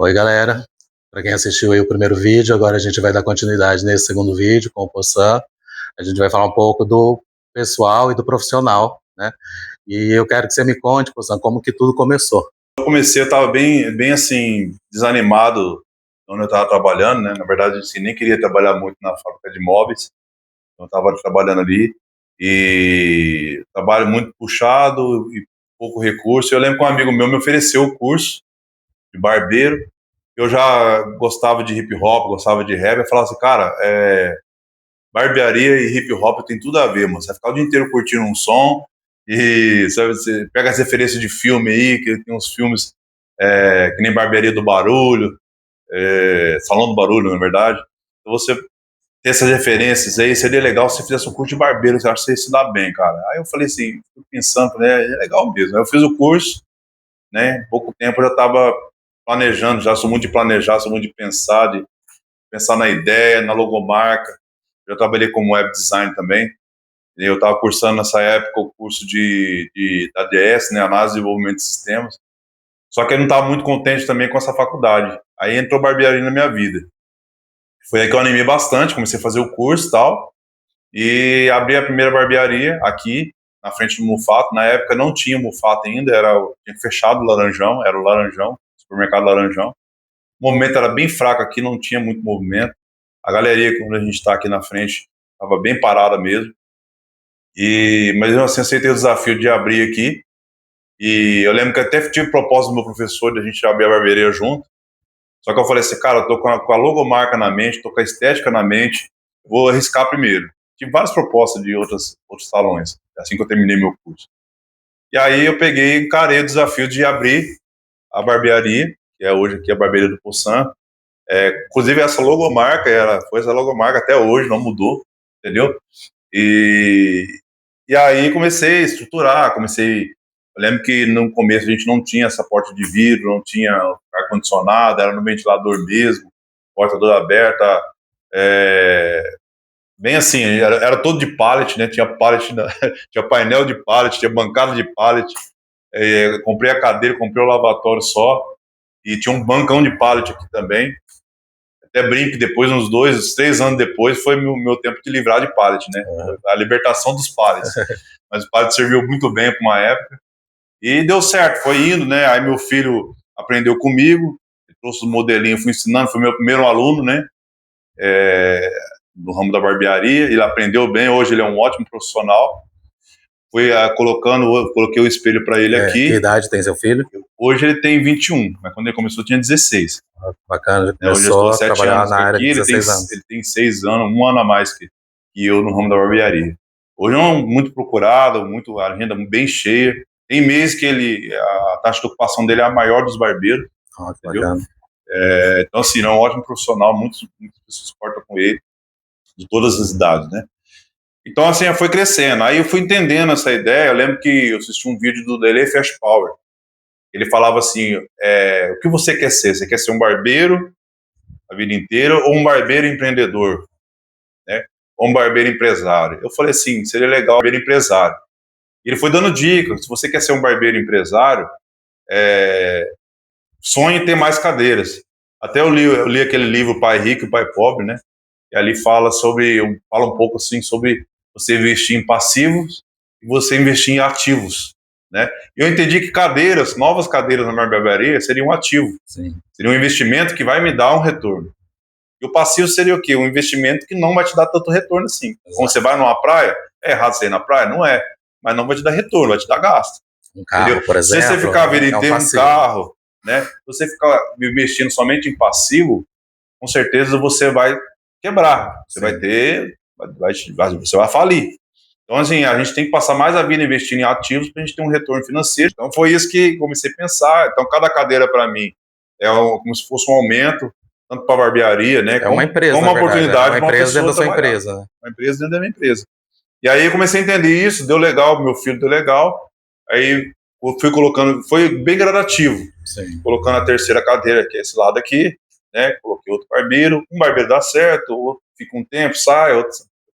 Oi, galera. Para quem assistiu aí o primeiro vídeo, agora a gente vai dar continuidade nesse segundo vídeo com o Poçan. A gente vai falar um pouco do pessoal e do profissional, né? E eu quero que você me conte, Poçan, como que tudo começou. Eu estava bem assim, desanimado onde eu estava trabalhando, né? Na verdade, assim, nem queria trabalhar muito na fábrica de móveis. Então, eu estava trabalhando ali e trabalho muito puxado e pouco recurso. Eu lembro que um amigo meu me ofereceu o curso de barbeiro. Eu já gostava de hip hop, gostava de rap. Eu falava assim, cara, barbearia e hip hop tem tudo a ver, mano. Você vai ficar o dia inteiro curtindo um som e sabe, você pega as referências de filme aí, que tem uns filmes que nem Barbearia do Barulho, Salão do Barulho, na verdade. Então você ter essas referências aí, seria legal se você fizesse um curso de barbeiro, que eu acho que você ia se dar bem, cara. Aí eu falei assim, fui pensando, né, é legal mesmo. Aí eu fiz o curso, né, em pouco tempo eu já estava planejando, já sou muito de planejar, sou muito de pensar na ideia, na logomarca. Já trabalhei como web design também. Eu estava cursando nessa época o curso da ADS, né, Análise e Desenvolvimento de Sistemas. Só que eu não estava muito contente também com essa faculdade. Aí entrou barbearia na minha vida. Foi aí que eu animei bastante, comecei a fazer o curso e tal. E abri a primeira barbearia aqui, na frente do Mufato. Na época não tinha Mufato ainda, tinha fechado o Laranjão, era o Laranjão, supermercado Laranjão. O movimento era bem fraco aqui, não tinha muito movimento. A galeria, quando a gente está aqui na frente, estava bem parada mesmo. Mas eu assim, aceitei o desafio de abrir aqui. E eu lembro que até tive proposta do meu professor de a gente abrir a barbearia junto. Só que eu falei assim, cara, eu tô com a logomarca na mente, tô com a estética na mente, vou arriscar primeiro. Tive várias propostas de outros salões, assim que eu terminei meu curso. E aí eu peguei e encarei o desafio de abrir a barbearia, que é hoje aqui a Barbearia do Poçan. Inclusive essa logomarca, foi essa logomarca até hoje, não mudou, entendeu? E aí comecei a estruturar, eu lembro que no começo a gente não tinha essa porta de vidro, não tinha ar-condicionado, era no ventilador mesmo, porta toda aberta, bem assim, era todo de pallet, né? Tinha pallet, tinha painel de pallet, tinha bancada de pallet, comprei a cadeira, comprei o lavatório só, e tinha um bancão de pallet aqui também. Até brinco que depois, uns 2, 3 anos depois, foi meu tempo de livrar de pallet, né? A libertação dos pallets. Mas o pallet serviu muito bem para uma época. E deu certo, foi indo, né? Aí meu filho aprendeu comigo, trouxe o modelinho, fui ensinando, foi meu primeiro aluno, né? No ramo da barbearia, ele aprendeu bem, hoje ele é um ótimo profissional. Coloquei o espelho para ele aqui. Que idade tem seu filho? Hoje ele tem 21, mas quando ele começou tinha 16. Bacana, já hoje eu estou começou a 7 trabalhar anos na área aqui, de 16 anos. Ele tem 6 anos, um ano a mais que eu no ramo da barbearia. Hoje é muito procurado, a renda bem cheia. Tem mês que a taxa de ocupação dele é a maior dos barbeiros. Entendeu? Bacana. Então, assim, é um ótimo profissional, muitas pessoas cortam com ele, de todas as idades, né? Então, assim, foi crescendo. Aí eu fui entendendo essa ideia. Eu lembro que eu assisti um vídeo do Delay Fast Power. Ele falava assim, o que você quer ser? Você quer ser um barbeiro a vida inteira ou um barbeiro empreendedor? Né? Ou um barbeiro empresário? Eu falei assim, seria legal um barbeiro empresário. E ele foi dando dicas. Se você quer ser um barbeiro empresário, sonhe em ter mais cadeiras. Até eu li aquele livro Pai Rico e Pai Pobre, né? E ali fala um pouco assim sobre você investir em passivos e você investir em ativos, né? Eu entendi que novas cadeiras na barbearia seriam um ativo. Sim. Seria um investimento que vai me dar um retorno. E o passivo seria o quê? Um investimento que não vai te dar tanto retorno assim. Quando você vai numa praia, é errado você ir na praia? Não é. Mas não vai te dar retorno, vai te dar gasto. Um carro, entendeu? Por exemplo. Se você ficar a vida inteira um carro, né? Se você ficar investindo somente em passivo, com certeza você vai quebrar. Você vai ter... você vai falir. Então, assim, a gente tem que passar mais a vida investindo em ativos para a gente ter um retorno financeiro. Então, foi isso que comecei a pensar. Então, cada cadeira para mim como se fosse um aumento, tanto para a barbearia, né? É uma empresa, como uma oportunidade. Uma empresa dentro da sua empresa. Né? Uma empresa dentro da minha empresa. E aí eu comecei a entender isso, deu legal, meu filho deu legal. Aí eu fui colocando, foi bem gradativo. Sim. Colocando a terceira cadeira, que é esse lado aqui, né? Coloquei outro barbeiro. Um barbeiro dá certo, outro fica um tempo, sai, outro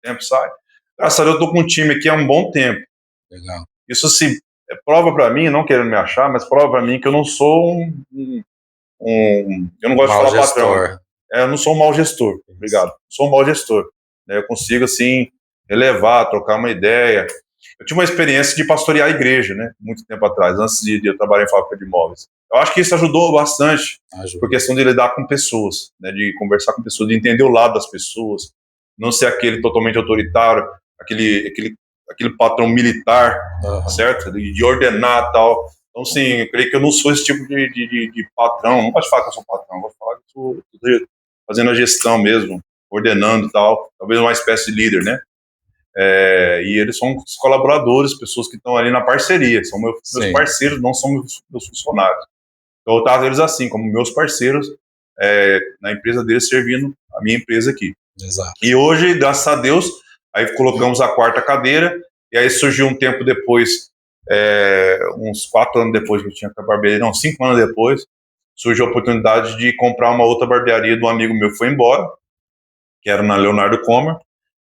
tempo sai. Graças a Deus, eu tô com um time aqui há um bom tempo. Legal. Isso assim, prova para mim, não querendo me achar, mas prova para mim que eu não sou eu não gosto de falar gestor. patrão. Eu não sou um mau gestor, obrigado. Sou um mau gestor. Né? Eu consigo, assim, relevar, trocar uma ideia. Eu tive uma experiência de pastorear a igreja, né? Muito tempo atrás, antes de eu trabalhar em fábrica de imóveis. Eu acho que isso ajudou bastante, por questão de lidar com pessoas, né? De conversar com pessoas, de entender o lado das pessoas, não ser aquele totalmente autoritário, aquele patrão militar, certo? De ordenar tal. Então, sim, eu creio que eu não sou esse tipo de patrão. Não gosto de falar que eu sou patrão, eu gosto de falar que eu estou fazendo a gestão mesmo, ordenando e tal. Talvez uma espécie de líder, né? E eles são os colaboradores, pessoas que estão ali na parceria. São meus parceiros, não são meus funcionários. Então, eu trato eles assim, como meus parceiros, na empresa deles, servindo a minha empresa aqui. Exato. E hoje, graças a Deus, aí colocamos a quarta cadeira, e aí surgiu um tempo depois, uns 4 anos depois que eu tinha com a barbearia, não, 5 anos depois, surgiu a oportunidade de comprar uma outra barbearia de um amigo meu que foi embora, que era na Leonardo Comer,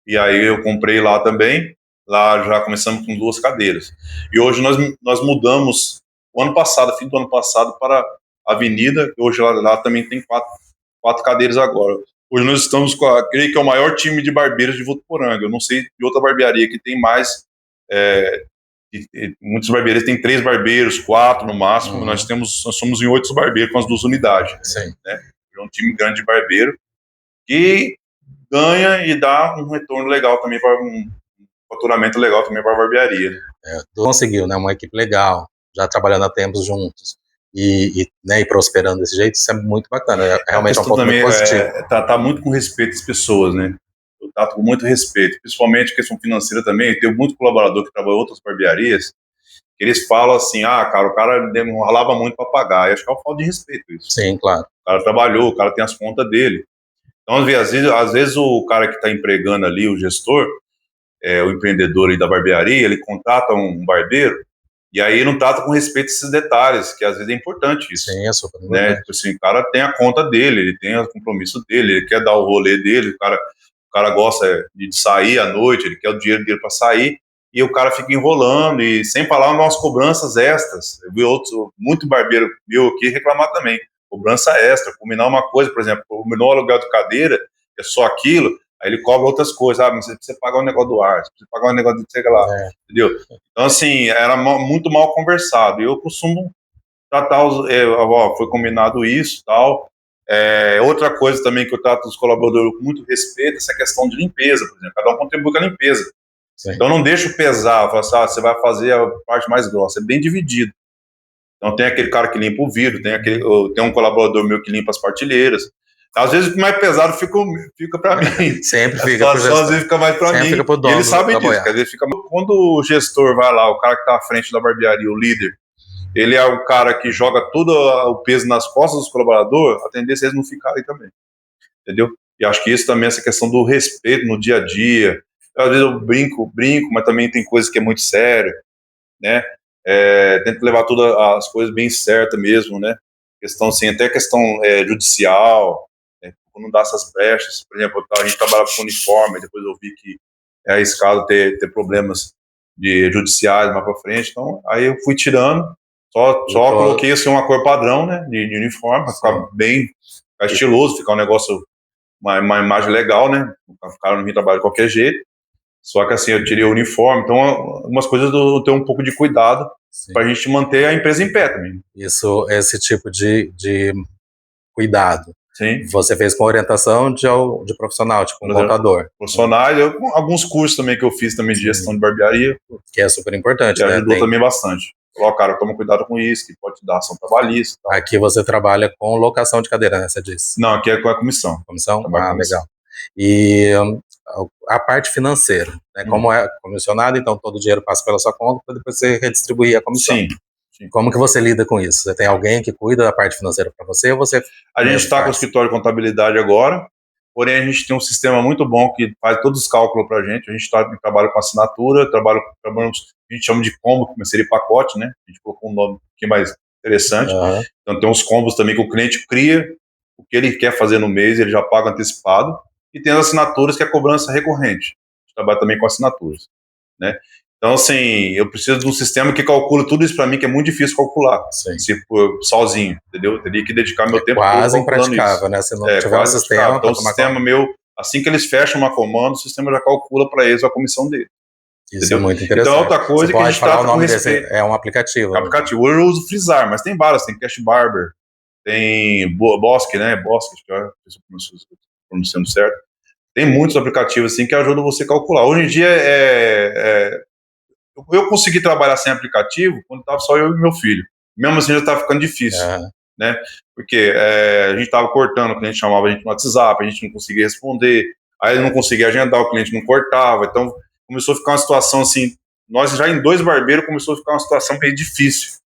e aí eu comprei lá também. Lá já começamos com 2 cadeiras. E hoje nós mudamos, o ano passado, fim do ano passado, para a Avenida, que hoje lá também tem 4 cadeiras agora. Hoje nós estamos com, creio que é o maior time de barbeiros de Votuporanga. Eu não sei de outra barbearia que tem mais. Muitas barbearias têm 3 barbeiros, 4 no máximo. Nós somos em 8 barbeiros com as 2 unidades. Sim. Né? É um time grande de barbeiro que ganha e dá um retorno legal também, para um faturamento legal também para a barbearia. Conseguiu, né? Uma equipe legal, já trabalhando há tempos juntos. E prosperando desse jeito, isso é muito bacana. Realmente é um ponto muito positivo. Tratar muito com respeito as pessoas, né? Eu trato com muito respeito, principalmente questão financeira também. Eu tenho muito colaborador que trabalha em outras barbearias, que eles falam assim, cara, o cara ralava muito para pagar. Eu acho que é uma falta de respeito isso. Sim, claro. O cara trabalhou, o cara tem as contas dele. Então, às vezes o cara que está empregando ali, o gestor, o empreendedor aí da barbearia, ele contrata um barbeiro, e aí não trata com respeito esses detalhes, que às vezes é importante isso. Sim, é super importante. Né? Tipo assim, o cara tem a conta dele, ele tem o compromisso dele, ele quer dar o rolê dele, o cara gosta de sair à noite, ele quer o dinheiro dele para sair, e o cara fica enrolando, e sem falar nas cobranças extras. Eu vi muito barbeiro meu aqui reclamar também, cobrança extra, combinar uma coisa, por exemplo, combinou o aluguel de cadeira, é só aquilo, aí ele cobra outras coisas, mas você precisa pagar um negócio do ar, você precisa pagar um negócio de sei lá, entendeu? Então, assim, era muito mal conversado, e eu costumo tratar foi combinado isso, tal. Outra coisa também que eu trato dos colaboradores com muito respeito, essa questão de limpeza, por exemplo, cada um contribui com a limpeza. Sim. Então não deixa pesar, fala assim, você vai fazer a parte mais grossa, é bem dividido. Então tem aquele cara que limpa o vidro, tem um colaborador meu que limpa as partilheiras. Às vezes o mais pesado fica para mim. Sempre fica. Às vezes fica mais para mim. E eles sabem disso. Quer dizer, quando o gestor vai lá, o cara que está à frente da barbearia, o líder, ele é o cara que joga todo o peso nas costas dos colaboradores, a tendência é eles não ficarem também. Entendeu? E acho que isso também, essa questão do respeito no dia a dia. Às vezes eu brinco, mas também tem coisas que é muito sério, né? Tento levar todas as coisas bem certas mesmo, né? Questão, assim, até questão judicial, não dar essas brechas. Por exemplo, a gente trabalha com uniforme, depois eu vi que é arriscado ter problemas judiciais mais para frente, então aí eu fui tirando, só coloquei assim uma cor padrão, né, de uniforme, para ficar bem estiloso, ficar um negócio, uma imagem legal, né, o cara não vir trabalhar de qualquer jeito. Só que assim, eu tirei o uniforme, então algumas coisas eu tenho um pouco de cuidado para a gente manter a empresa em pé também. Esse tipo de cuidado. Sim. Você fez com orientação de profissional, tipo um contador. Profissionais, alguns cursos também que eu fiz também de gestão de barbearia. Que é super importante, que ajudou também bastante. Falou, cara, toma cuidado com isso, que pode te dar ação trabalhista. Tal. Aqui você trabalha com locação de cadeira, né, você disse? Não, aqui é com a comissão. Comissão? Legal. E a parte financeira, né? Como é comissionado, então todo o dinheiro passa pela sua conta para depois você redistribuir a comissão. Sim. Como que você lida com isso? Você tem alguém que cuida da parte financeira para você ou você... A gente está com o escritório de contabilidade agora, porém a gente tem um sistema muito bom que faz todos os cálculos para a gente trabalha com assinatura, trabalhamos, a gente chama de combo, que seria pacote, né? A gente colocou um nome que é mais interessante. Então tem uns combos também que o cliente cria, o que ele quer fazer no mês, ele já paga antecipado, e tem as assinaturas que é a cobrança recorrente. A gente trabalha também com assinaturas, né? Então, assim, eu preciso de um sistema que calcule tudo isso para mim, que é muito difícil calcular, sozinho, entendeu? Eu teria que dedicar meu tempo todo quase calculando impraticável, isso. né? Se não tiver um sistema... Então, o sistema meu, assim que eles fecham uma comanda, o sistema já calcula para eles a comissão dele. Isso entendeu? é muito interessante. Então, outra coisa você que a pode gente falar trata o nome com respeito. desse, é um aplicativo. Aplicativo. Hoje eu uso Freezar, mas tem várias, tem Cash Barber, tem Bosque, né? Bosque, se eu estou pronunciando certo. Tem muitos aplicativos assim que ajudam você a calcular. Hoje em dia eu consegui trabalhar sem aplicativo quando estava só eu e meu filho. Mesmo assim já estava ficando difícil, né? Porque a gente estava cortando, o cliente chamava a gente no WhatsApp, a gente não conseguia responder, aí ele não conseguia agendar, o cliente não cortava, então começou a ficar uma situação assim, nós já em 2 barbeiros começou a ficar uma situação bem difícil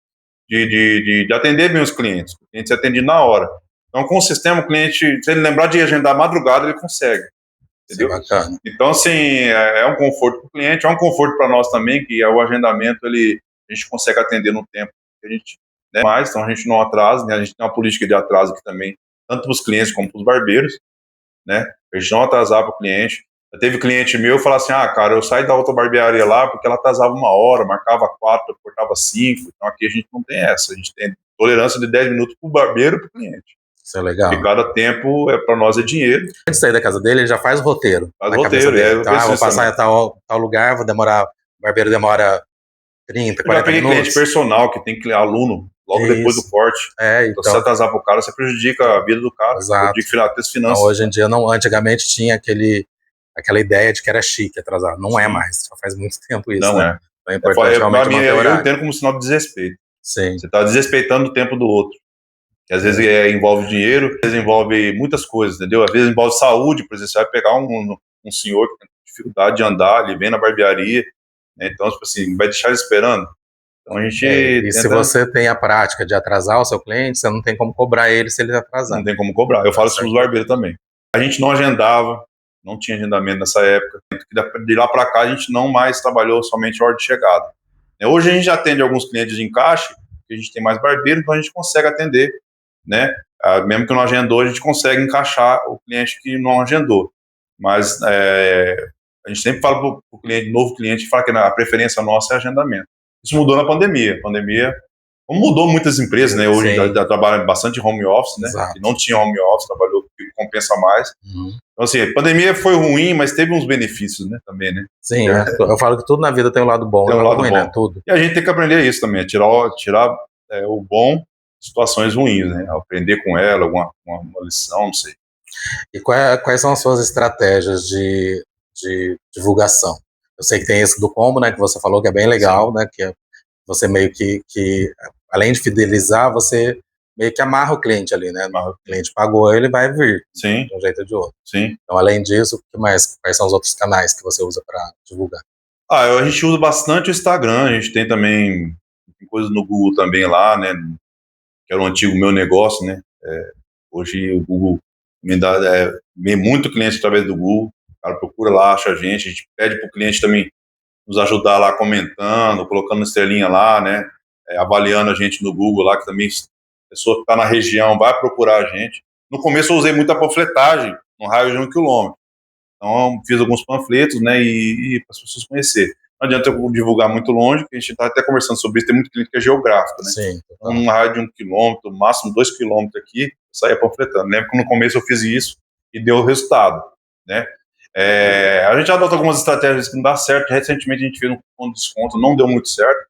de atender bem os clientes. O cliente se atende na hora. Então, com o sistema, o cliente, se ele lembrar de agendar madrugada, ele consegue. Entendeu? Isso é bacana. Então, assim, é um conforto para o cliente, é um conforto para nós também, que o agendamento, a gente consegue atender no tempo que a gente mais, então a gente não atrasa, né? A gente tem uma política de atraso aqui também, tanto para os clientes como para os barbeiros, né? A gente não atrasar para o cliente. Teve cliente meu falar assim, cara, eu saí da outra barbearia lá porque ela atrasava 1 hora, marcava 4, cortava 5, então aqui a gente não tem essa, a gente tem tolerância de 10 minutos para o barbeiro e para o cliente. Isso é legal. E cada tempo para nós é dinheiro. Antes de sair da casa dele, ele já faz o roteiro. Faz o roteiro, então, vou passar em tal lugar, vou demorar, o barbeiro demora 30, 40 minutos. Eu já peguei cliente personal, que tem aluno logo depois do corte. Então, se você atrasar pro cara, você prejudica a vida do cara. Exato. Prejudica as finanças. Então, hoje em dia, não, antigamente tinha aquela ideia de que era chique atrasar. Não é mais, já faz muito tempo isso. Não né? Então é importante realmente manter o horário. Eu entendo como sinal de desrespeito. Sim. Você está desrespeitando o tempo do outro. Que às vezes envolve dinheiro, às vezes envolve muitas coisas, entendeu? Às vezes envolve saúde, por exemplo, você vai pegar um senhor que tem dificuldade de andar, ele vem na barbearia, né? Então, tipo assim, vai deixar ele esperando. Então a gente e se você tem a prática de atrasar o seu cliente, você não tem como cobrar ele se ele atrasar. Não tem como cobrar. Eu falo isso para os barbeiros também. A gente não agendava, não tinha agendamento nessa época. De lá para cá, a gente não mais trabalhou somente a hora de chegada. Hoje a gente já atende alguns clientes de encaixe, porque a gente tem mais barbeiro, então a gente consegue atender, né? Mesmo que não agendou, a gente consegue encaixar o cliente que não agendou. Mas a gente sempre fala para o cliente, novo cliente, fala que a preferência nossa é agendamento. Isso mudou na pandemia. A pandemia mudou muitas empresas, né? Hoje já trabalham bastante home office, né? E não tinha home office, trabalhou que compensa mais. Então, assim, a pandemia foi ruim, mas teve uns benefícios, né? Também, né? Sim, eu falo que tudo na vida tem um lado bom e um lado ruim, né? Tudo. E a gente tem que aprender isso também, a tirar o bom de situações ruins, né? Aprender com ela, uma lição, não sei. E quais são as suas estratégias de divulgação? Eu sei que tem esse do combo, né, que você falou que é bem legal, né, que você meio que além de fidelizar, você meio que amarra o cliente ali, né? O cliente pagou, ele vai vir. Sim. De um jeito ou de outro. Sim. Então, além disso, quais são os outros canais que você usa para divulgar? A gente usa bastante o Instagram, a gente tem também coisas no Google também lá, né, que era o antigo meu negócio, né? Hoje o Google me dá muito cliente através do Google. O cara procura lá, acha a gente pede para o cliente também nos ajudar lá comentando, colocando estrelinha lá, né? Avaliando a gente no Google lá, que também a pessoa que está na região vai procurar a gente. No começo eu usei muita panfletagem, no raio de 1 quilômetro. Então eu fiz alguns panfletos, né? E para as pessoas conhecerem. Não adianta eu divulgar muito longe, porque a gente está até conversando sobre isso, tem muito cliente que é geográfico, né? Sim. Um raio de 1 quilômetro, máximo 2 quilômetros aqui, saia panfletando. Lembro que no começo eu fiz isso e deu resultado, né? A gente adota algumas estratégias que não dá certo. Recentemente a gente fez um cupom de desconto, não deu muito certo,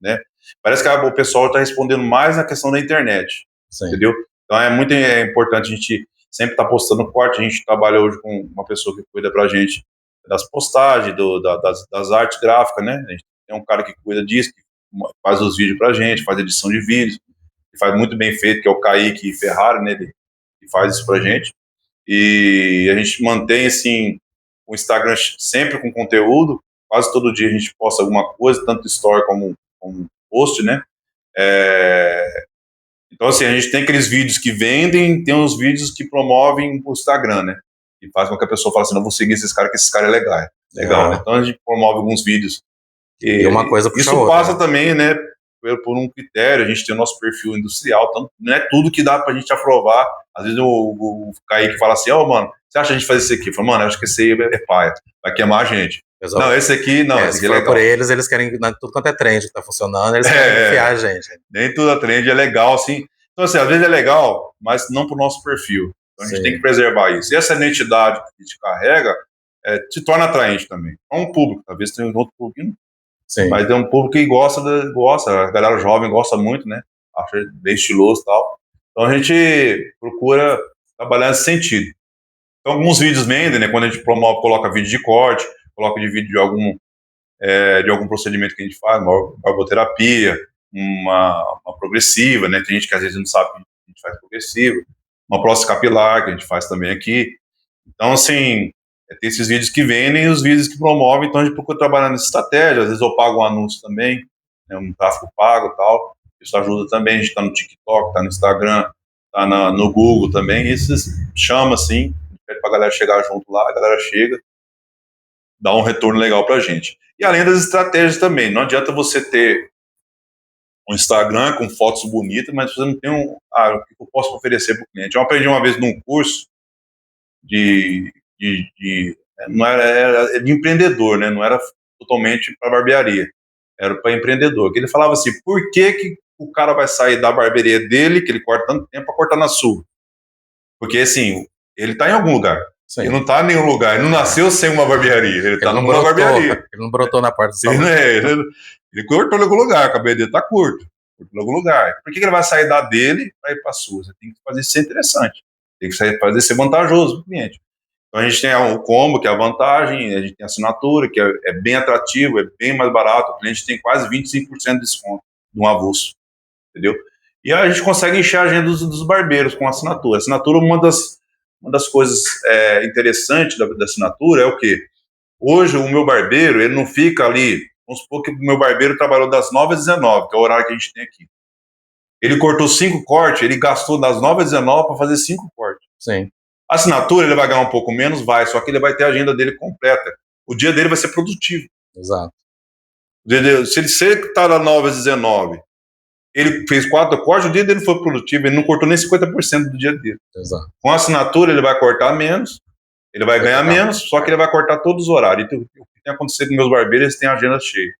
né? Parece que o pessoal está respondendo mais na questão da internet, entendeu? Então é muito importante a gente sempre estar postando corte. A gente trabalha hoje com uma pessoa que cuida pra gente das postagens, das artes gráficas, né? A gente tem um cara que cuida disso, que faz os vídeos pra gente, faz edição de vídeos, que faz muito bem feito, que é o Kaique Ferrari, né? Ele faz isso pra gente. E a gente mantém, assim, o Instagram sempre com conteúdo. Quase todo dia a gente posta alguma coisa, tanto story como post, né? Então, assim, a gente tem aqueles vídeos que vendem, tem uns vídeos que promovem o Instagram, né? E faz com que a pessoa fale assim, não vou seguir esses caras, que esses caras é legal, né? Então a gente promove alguns vídeos. E uma coisa puxa isso outra, passa também, né? Por um critério, a gente tem o nosso perfil industrial, então não é tudo que dá pra gente aprovar. Às vezes o Kaique fala assim, mano, você acha a gente fazer isso aqui? Eu falo, mano, eu acho que esse aí é paia, vai queimar a gente. Não, esse aqui não, esse aqui é legal. Por eles querem tudo quanto é trend que tá funcionando, eles querem enfiar a gente. Nem tudo a trend é legal, assim. Então, assim, às vezes é legal, mas não pro nosso perfil. Então, a gente tem que preservar isso. E essa identidade que a gente carrega te torna atraente também. É um público, talvez tenha um outro público, mas é um público que gosta, a galera jovem gosta muito, né? Acha bem estiloso e tal. Então, a gente procura trabalhar nesse sentido. Então, alguns vídeos vendem, né? Quando a gente promove, coloca vídeo de corte, coloca de vídeo de algum procedimento que a gente faz, uma barboterapia, uma progressiva, né? Tem gente que às vezes não sabe que a gente faz progressiva, uma próstase capilar que a gente faz também aqui. Então, assim, tem esses vídeos que vendem e os vídeos que promovem, então a gente procura trabalhar nessa estratégia. Às vezes eu pago um anúncio também, né, um tráfego pago e tal. Isso ajuda também. A gente está no TikTok, está no Instagram, está no Google também. Isso chama, assim, pede para a galera chegar junto lá, a galera chega, dá um retorno legal para a gente. E além das estratégias também, não adianta você ter um Instagram com fotos bonitas, mas você não tem o que eu posso oferecer para o cliente. Eu aprendi uma vez num curso não era de empreendedor, né? Não era totalmente para barbearia, era para empreendedor. Que ele falava assim: por que o cara vai sair da barbearia dele, que ele corta tanto tempo, para cortar na sua? Porque assim, ele está em algum lugar. Sim. Ele não está em nenhum lugar, ele não nasceu sem uma barbearia, ele está numa barbearia. Ele não brotou na porta do salão. Ele cortou em algum lugar, o cabelo dele está curto, cortou em algum lugar. Por que ele vai sair da dele para ir para a sua? Você tem que fazer isso ser interessante, tem que fazer ser vantajoso para o cliente. Então a gente tem o combo, que é a vantagem, a gente tem a assinatura, que é bem atrativo, é bem mais barato, o cliente tem quase 25% de desconto de um avulso, entendeu? E a gente consegue encher a agenda dos barbeiros com a assinatura. A assinatura, uma das coisas interessantes da assinatura é o quê? Hoje o meu barbeiro, ele não fica ali, vamos supor que o meu barbeiro trabalhou das 9 às 19, que é o horário que a gente tem aqui. Ele cortou 5 cortes, ele gastou das 9 às 19 para fazer 5 cortes. Sim. A assinatura, ele vai ganhar um pouco menos, só que ele vai ter a agenda dele completa. O dia dele vai ser produtivo. Exato. Se ele está das 9 às 19, ele fez 4 cortes, o dia dele foi produtivo, ele não cortou nem 50% do dia dele. Exato. Com a assinatura, ele vai cortar menos, ele vai ganhar menos, só que ele vai cortar todos os horários. Então, o que tem acontecido com meus barbeiros, eles têm a agenda cheia.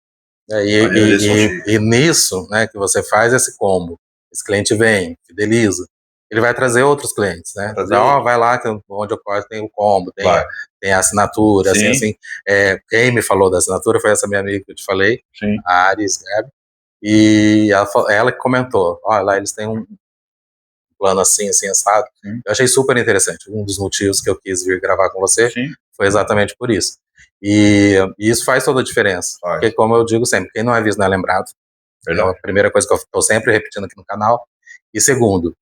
E nisso, né, que você faz esse combo, esse cliente vem, fideliza, ele vai trazer outros clientes, né? Então, vai lá, onde eu corto tem o combo, tem a assinatura, assim. Quem me falou da assinatura foi essa minha amiga que eu te falei, a Aris Gabi, e ela que comentou, lá eles têm um plano assim, assado. Eu achei super interessante. Um dos motivos que eu quis vir gravar com você foi exatamente por isso. E isso faz toda a diferença. Porque, como eu digo sempre, quem não é visto não é lembrado. É a primeira coisa que eu estou sempre repetindo aqui no canal. E segundo,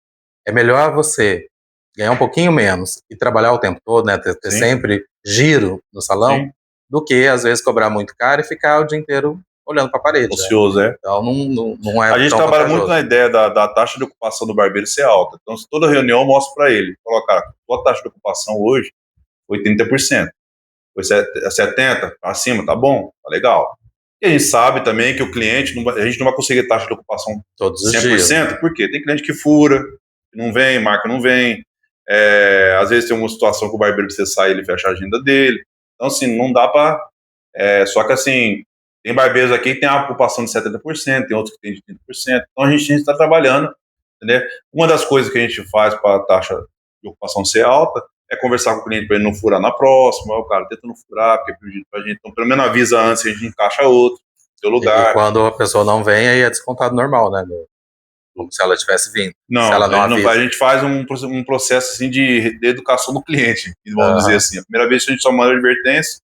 é melhor você ganhar um pouquinho menos e trabalhar o tempo todo, né? Ter sempre giro no salão, do que, às vezes, cobrar muito caro e ficar o dia inteiro olhando para a parede. Ocioso, né? Então, não é. A gente trabalha muito na ideia da taxa de ocupação do barbeiro ser alta. Então, se toda reunião eu mostro para ele, colocar a taxa de ocupação hoje foi 30%. Foi 70%, acima, tá bom, tá legal. E a gente sabe também que o cliente, a gente não vai conseguir taxa de ocupação todos os 100%, dias. Por quê? Tem cliente que fura, que não vem, marca não vem. Às vezes tem uma situação que o barbeiro precisa sair, ele fecha a agenda dele. Então, assim, não dá para... só que, assim, tem barbeiros aqui que tem a ocupação de 70%, tem outros que tem de 30%. Então, a gente está trabalhando, entendeu? Uma das coisas que a gente faz para a taxa de ocupação ser alta é conversar com o cliente para ele não furar na próxima. O cara tenta não furar, porque é prejuízo para a gente. Então, pelo menos avisa antes, a gente encaixa outro no seu lugar. E quando a pessoa não vem, aí é descontado normal, né? Como se ela tivesse vindo. Não, se ela a gente faz um processo assim de educação do cliente, vamos dizer assim. A primeira vez a gente só manda advertência,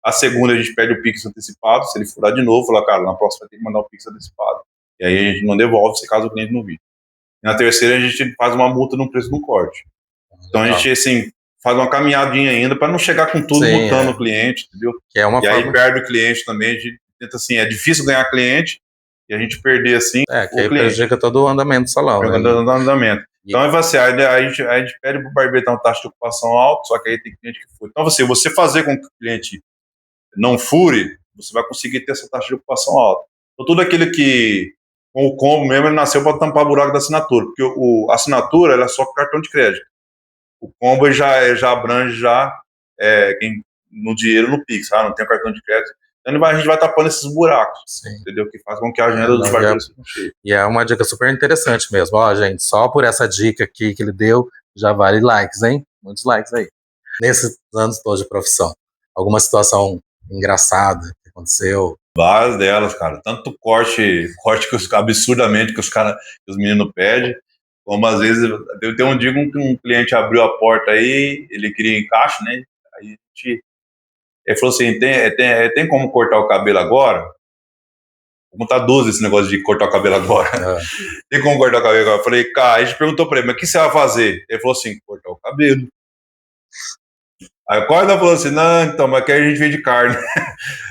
a segunda a gente pede o Pix antecipado, se ele furar de novo, fala, cara, na próxima vai ter que mandar o Pix antecipado. E aí a gente não devolve se caso o cliente não vir. E na terceira a gente faz uma multa no preço do corte. Então a gente, assim, faz uma caminhadinha ainda para não chegar com tudo multando o cliente, entendeu? Que é uma forma... aí perde o cliente também, a gente tenta, assim, é difícil ganhar cliente, e a gente perder, assim, que aí prejudica todo o andamento do salão. Todo o andamento. Então, assim, a gente pede para o barbeiro ter uma taxa de ocupação alta, só que aí tem cliente que fura. Então, assim, você fazer com que o cliente não fure, você vai conseguir ter essa taxa de ocupação alta. Então, tudo aquilo que, com o combo mesmo, ele nasceu para tampar o buraco da assinatura, porque a assinatura, ela é só com cartão de crédito. O combo já abrange quem no dinheiro no Pix, não tem cartão de crédito. Então a gente vai tapando esses buracos, entendeu? Que faz com que a agenda dos barbearia seja cheia. E é uma dica super interessante mesmo. Ó, gente, só por essa dica aqui que ele deu, já vale likes, hein? Muitos likes aí. Nesses anos todos de profissão, alguma situação engraçada que aconteceu? Várias delas, cara. Tanto corte absurdamente que os meninos pedem, como às vezes, tem um dia que um cliente abriu a porta aí, ele queria encaixe, né? Aí ele falou assim, tem como cortar o cabelo agora? Como tá 12 esse negócio de cortar o cabelo agora. Tem como cortar o cabelo agora? Eu falei, cara, a gente perguntou pra ele, mas o que você vai fazer? Ele falou assim, cortar o cabelo. Aí o Corda falou assim, não, então, mas que a gente vende carne.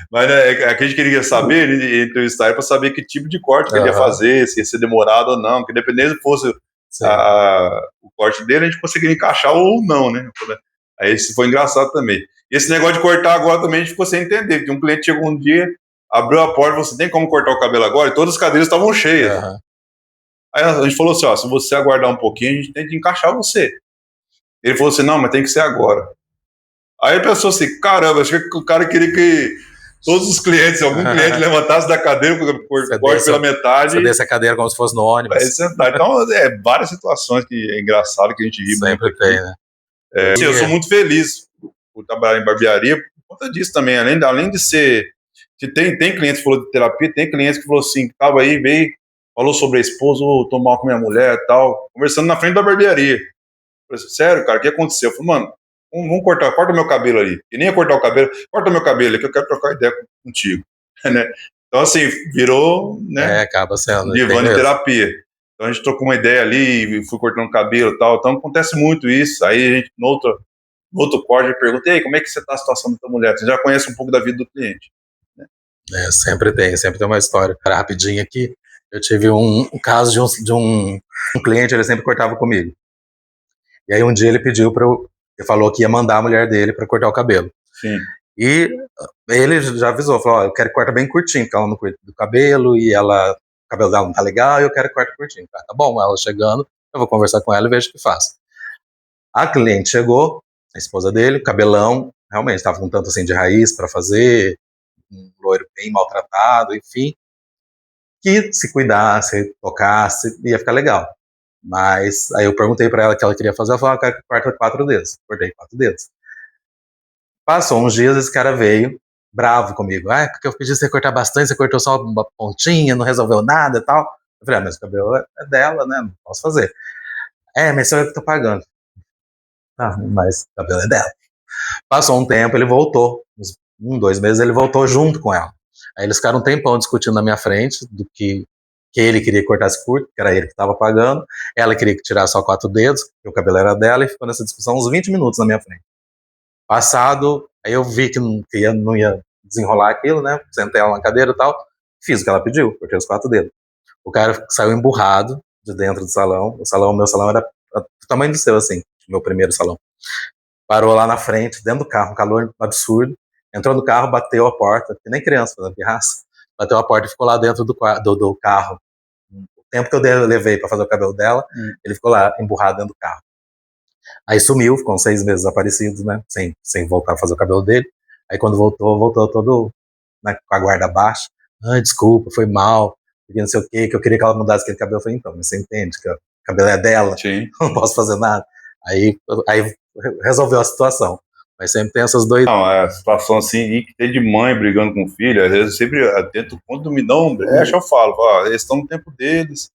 Mas né, que a gente queria saber, ele entrevistar ele para saber que tipo de corte que ele ia fazer, se ia ser demorado ou não, que dependendo se fosse o corte dele, a gente conseguiria encaixar ou não, né? Aí isso foi engraçado também. E esse negócio de cortar agora também a gente ficou sem entender, porque um cliente chegou um dia, abriu a porta e falou assim, tem como cortar o cabelo agora? E todas as cadeiras estavam cheias. Aí a gente falou assim, ó, se você aguardar um pouquinho, a gente tem que encaixar você. Ele falou assim, não, mas tem que ser agora. Aí a pessoa assim, caramba, acho que o cara queria que todos os clientes, algum cliente levantasse da cadeira, corte pela metade. Você desce a cadeira como se fosse no ônibus. Então, várias situações que é engraçado, que a gente ri muito. Sempre tem, né? Eu sou muito feliz por trabalhar em barbearia por conta disso também, além de ser... Tem clientes que falou de terapia, tem clientes que falou assim, que tava aí, veio, falou sobre a esposa, tô mal com minha mulher e tal, conversando na frente da barbearia. Eu falei assim, sério, cara, o que aconteceu? Eu falei, mano, vamos corta meu cabelo ali. E nem ia cortar o cabelo, corta meu cabelo que eu quero trocar ideia contigo. Né? Então, assim, virou, né? Acaba sendo. Divã de terapia. Então, a gente trocou uma ideia ali, fui cortando o cabelo e tal. Então, acontece muito isso. Aí, a gente, no outro corte, eu perguntei, ei, como é que você tá a situação da tua mulher? Você já conhece um pouco da vida do cliente. Né? Sempre tem uma história. Rapidinho aqui, eu tive um caso de um cliente, ele sempre cortava comigo. E aí, um dia, ele pediu para eu... Ele falou que ia mandar a mulher dele para cortar o cabelo. Sim. E ele já avisou, falou, eu quero que corta bem curtinho, porque ela não cuida do cabelo, e o cabelo dela não tá legal, e eu quero que corte curtinho. Tá bom, ela chegando, eu vou conversar com ela e vejo o que faço. A cliente chegou, a esposa dele, cabelão, realmente, estava com tanto assim de raiz para fazer, um loiro bem maltratado, enfim, que se cuidasse, tocasse, ia ficar legal. Mas aí eu perguntei para ela o que ela queria fazer, ela falou, eu quero que corta 4 dedos. Cortei 4 dedos. Passou uns dias, esse cara veio, bravo comigo. Porque eu pedi você cortar bastante, você cortou só uma pontinha, não resolveu nada e tal. Eu falei, mas o cabelo é dela, né, não posso fazer. Mas sou eu que tô pagando. Mas o cabelo é dela. Passou um tempo, ele voltou. Uns 2 meses, ele voltou junto com ela. Aí eles ficaram um tempão discutindo na minha frente do que ele queria que cortasse curto, que era ele que estava pagando, ela queria que tirasse só 4 dedos, que o cabelo era dela, e ficou nessa discussão uns 20 minutos na minha frente. Passado, aí eu vi que não ia desenrolar aquilo, né, sentei ela na cadeira e tal, fiz o que ela pediu, cortei os 4 dedos. O cara saiu emburrado de dentro do salão, meu salão era do tamanho do seu, assim, meu primeiro salão. Parou lá na frente, dentro do carro, um calor absurdo, entrou no carro, bateu a porta, que nem criança fazendo pirraça, bateu a porta e ficou lá dentro do carro. O tempo que eu levei para fazer o cabelo dela, ele ficou lá emburrado dentro do carro. Aí sumiu, ficou uns 6 meses desaparecido, né, sem voltar a fazer o cabelo dele. Aí quando voltou todo, né, com a guarda baixa. Desculpa, foi mal, porque não sei o que eu queria que ela mudasse aquele cabelo. Eu falei, então, mas você entende que o cabelo é dela, sim, não posso fazer nada. Aí resolveu a situação. Mas sempre tem essas doidas. Não, a situação assim, que tem de mãe brigando com o filho, às vezes eu sempre tento, quando me dão brecha, eu falo, eles estão no tempo deles,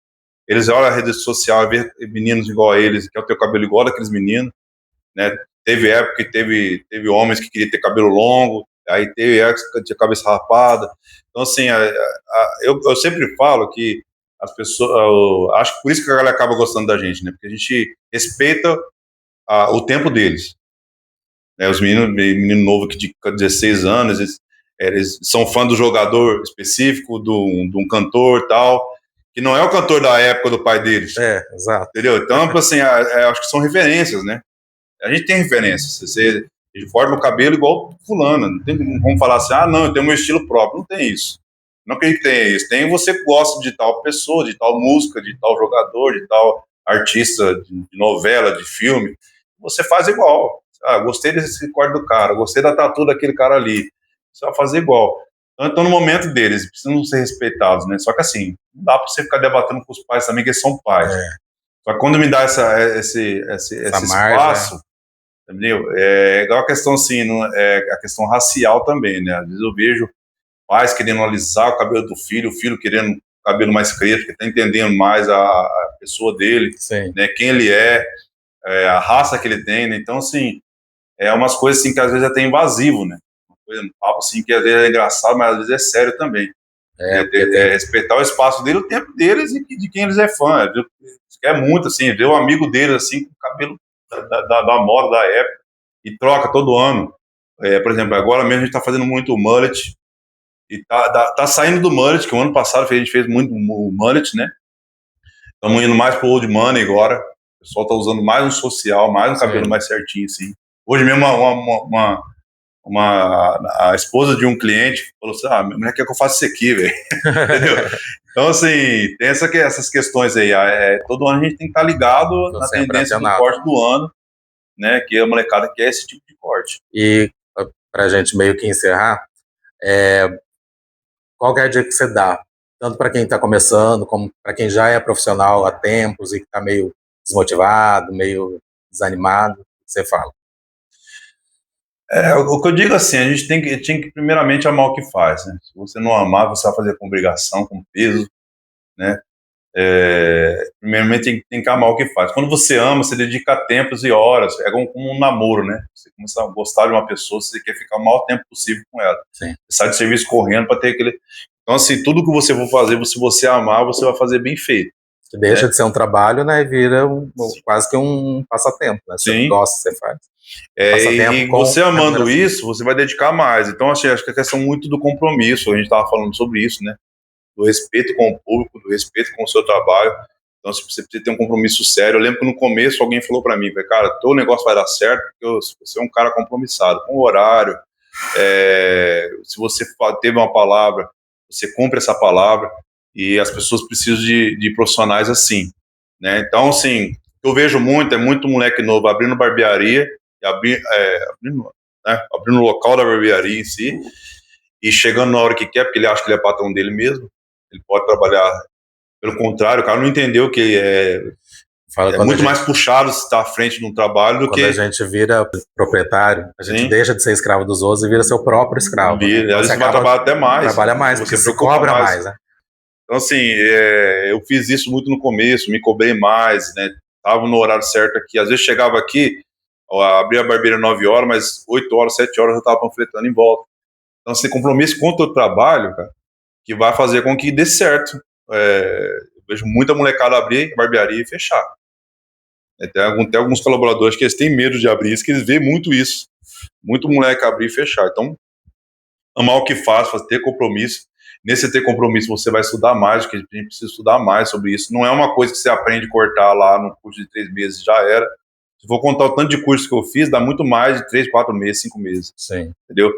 eles olham a rede social, vê meninos igual a eles, que é o teu cabelo igual daqueles meninos, né? Teve época que teve homens que queriam ter cabelo longo, aí teve época que tinha cabeça rapada. Então, assim, eu sempre falo que as pessoas, acho que por isso que a galera acaba gostando da gente, né? Porque a gente respeita o tempo deles. Os menino novo que de 16 anos, eles são fã do jogador específico, de um cantor e tal, que não é o cantor da época do pai deles. Exato. Entendeu? Então, assim, acho que são referências, né? A gente tem referências. Você corta o cabelo igual fulano. Não tem como falar assim, não, eu tenho meu estilo próprio. Não tem isso. Não acredito que tenha isso. Tem você que gosta de tal pessoa, de tal música, de tal jogador, de tal artista de novela, de filme. Você faz igual. Gostei desse corte do cara, gostei da tatu daquele cara ali. Você vai fazer igual. Então, no momento deles, precisam ser respeitados, né? Só que assim, não dá para você ficar debatendo com os pais também, que eles são pais. Só que quando me dá esse espaço, entendeu? É igual a questão assim, a questão racial também, né? Às vezes eu vejo pais querendo alisar o cabelo do filho, o filho querendo o cabelo mais crespo, que está entendendo mais a pessoa dele, né? Quem ele a raça que ele tem, né? Então, assim, é umas coisas assim que às vezes é até invasivo, né? Um papo assim que às vezes é engraçado, mas às vezes é sério também. Respeitar o espaço dele, o tempo deles e de quem eles é fã. É muito assim, ver um amigo deles assim com o cabelo da moda da época e troca todo ano. Por exemplo, agora mesmo a gente está fazendo muito mullet e tá saindo do mullet, que o ano passado a gente fez muito o mullet, né? Estamos indo mais pro old money agora. O pessoal tá usando mais um social, mais um cabelo mais certinho assim. Hoje mesmo a esposa de um cliente falou assim, minha mulher quer que eu faça isso aqui, velho. Entendeu? Então, assim, tem essas questões aí. Todo ano a gente tem que estar ligado na tendência do corte do ano, né? Que a molecada quer esse tipo de corte. E pra gente meio que encerrar, qual que é a dica que você dá? Tanto para quem está começando, como para quem já é profissional há tempos e que está meio desmotivado, meio desanimado, você fala? O que eu digo assim, a gente tem que primeiramente amar o que faz, né? Se você não amar, você vai fazer com obrigação, com peso, né? Primeiramente tem que amar o que faz. Quando você ama, você dedica tempos e horas, é como um namoro, né? Você começa a gostar de uma pessoa, você quer ficar o maior tempo possível com ela. Sim. Você sai de serviço correndo para ter aquele... Então, assim, tudo que você for fazer, se você amar, você vai fazer bem feito. Que deixa de ser um trabalho, né? E vira quase que um passatempo, né? Você gosta, você faz. E você amando isso, você vai dedicar mais. Então, assim, acho que a questão muito do compromisso, a gente estava falando sobre isso, né? Do respeito com o público, do respeito com o seu trabalho. Então, você precisa ter um compromisso sério. Eu lembro que no começo alguém falou para mim, cara, teu negócio vai dar certo porque você é um cara compromissado com o horário. Se você teve uma palavra, você cumpre essa palavra, e as pessoas precisam de profissionais assim, né? Então, assim, eu vejo muito moleque novo abrindo barbearia, abrindo o local da barbearia em si, e chegando na hora que quer, porque ele acha que ele é patrão dele mesmo, ele pode trabalhar. Pelo contrário, o cara não entendeu que é muito mais puxado se está à frente de um trabalho do que... Quando a gente vira proprietário, a gente deixa de ser escravo dos outros e vira seu próprio escravo. Né? Então, você vai trabalhar até mais. Trabalha mais, porque você cobra mais, né? Então, assim, eu fiz isso muito no começo, me cobrei mais, né? Tava no horário certo aqui. Às vezes chegava aqui, abria a barbeira 9 horas, mas 8 horas, 7 horas eu estava panfletando em volta. Então, você tem compromisso com o teu trabalho, cara, que vai fazer com que dê certo. Eu vejo muita molecada abrir barbearia e fechar. Tem alguns colaboradores que eles têm medo de abrir isso, que eles veem muito isso. Muito moleque abrir e fechar. Então, amar o que faz, ter compromisso. Nesse ter compromisso, você vai estudar mais, porque a gente precisa estudar mais sobre isso. Não é uma coisa que você aprende a cortar lá no curso de 3 meses, já era. Se for contar o tanto de curso que eu fiz, dá muito mais de 3, 4 meses, 5 meses. Sim. Entendeu?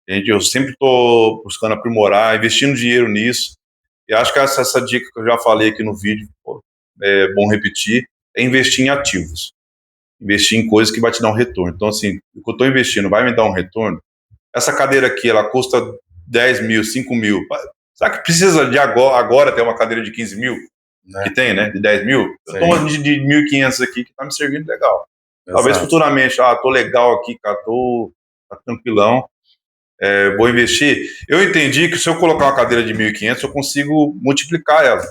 Eu sempre estou buscando aprimorar, investindo dinheiro nisso. E acho que essa dica que eu já falei aqui no vídeo, é bom repetir, é investir em ativos. Investir em coisas que vai te dar um retorno. Então, assim, o que eu estou investindo vai me dar um retorno? Essa cadeira aqui, ela custa 10 mil, 5 mil. Será que precisa de agora ter uma cadeira de 15 mil? Que tem, né? De 10 mil? Eu estou uma de 1.500 aqui que está me servindo legal. Exato. Talvez futuramente, tô legal aqui, cara, tá tranquilão. Vou investir. Eu entendi que se eu colocar uma cadeira de 1.500, eu consigo multiplicar ela.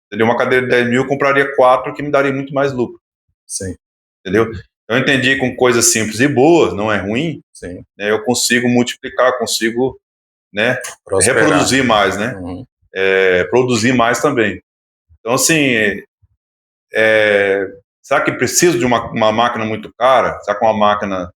Entendeu? Uma cadeira de 10 mil, eu compraria 4, que me daria muito mais lucro. Sim. Entendeu? Eu entendi com coisas simples e boas, não é ruim. Sim. Né, eu consigo multiplicar, consigo, né, reproduzir mais, né? Uhum. Produzir mais também. Então, assim, será que preciso de uma máquina muito cara? Será que uma máquina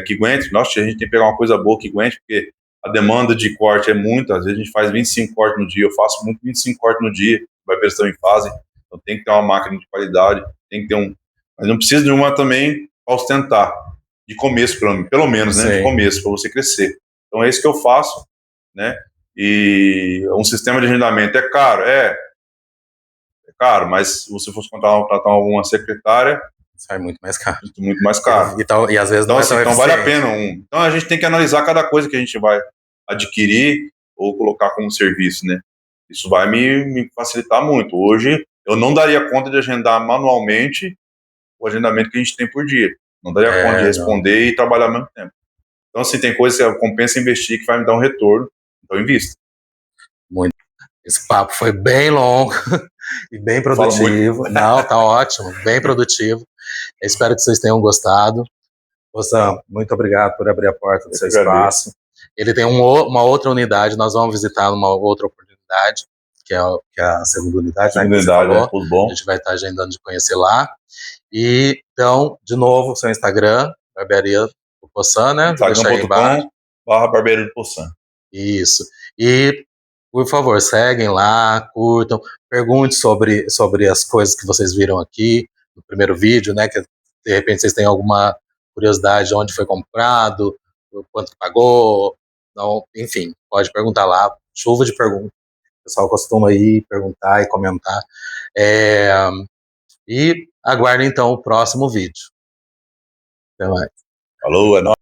que aguente? Nossa, a gente tem que pegar uma coisa boa que aguente, porque a demanda de corte é muita. Às vezes a gente faz 25 cortes no dia, eu faço muito 25 cortes no dia, barbeeiros também fazem. Então tem que ter uma máquina de qualidade, tem que ter mas não precisa de uma também para ostentar, de começo, pelo menos, né? Sim. De começo, para você crescer. Então é isso que eu faço, né? E um sistema de agendamento é caro? É caro, mas se você fosse contratar alguma secretária, Sai muito mais caro. Muito mais caro. E às vezes então, não assim, é tão então vale a eficiente. pena. Então a gente tem que analisar cada coisa que a gente vai adquirir ou colocar como serviço, né? Isso vai me facilitar muito. Hoje, eu não daria conta de agendar manualmente o agendamento que a gente tem por dia. Não daria conta de responder e trabalhar ao mesmo tempo. Então, assim, tem coisas que compensa investir que vai me dar um retorno. Então, invista. Muito. Esse papo foi bem longo e bem produtivo. Não, tá ótimo, bem produtivo. Eu espero que vocês tenham gostado. Poçan, muito obrigado por abrir a porta do seu espaço. Ele tem uma outra unidade, nós vamos visitar uma outra oportunidade, que é a segunda unidade. Segunda unidade, tudo bom. A gente vai estar agendando de conhecer lá. E, então, de novo, seu Instagram, Barbearia do Poçan, né? Instagram.com/Barbearia do Poçan. Isso. E, por favor, seguem lá, curtam, pergunte sobre as coisas que vocês viram aqui no primeiro vídeo, né? Que de repente vocês têm alguma curiosidade de onde foi comprado, quanto pagou, não, enfim, pode perguntar lá, chuva de perguntas. O pessoal costuma ir perguntar e comentar. E aguardem então o próximo vídeo. Até mais. Falou, é nóis.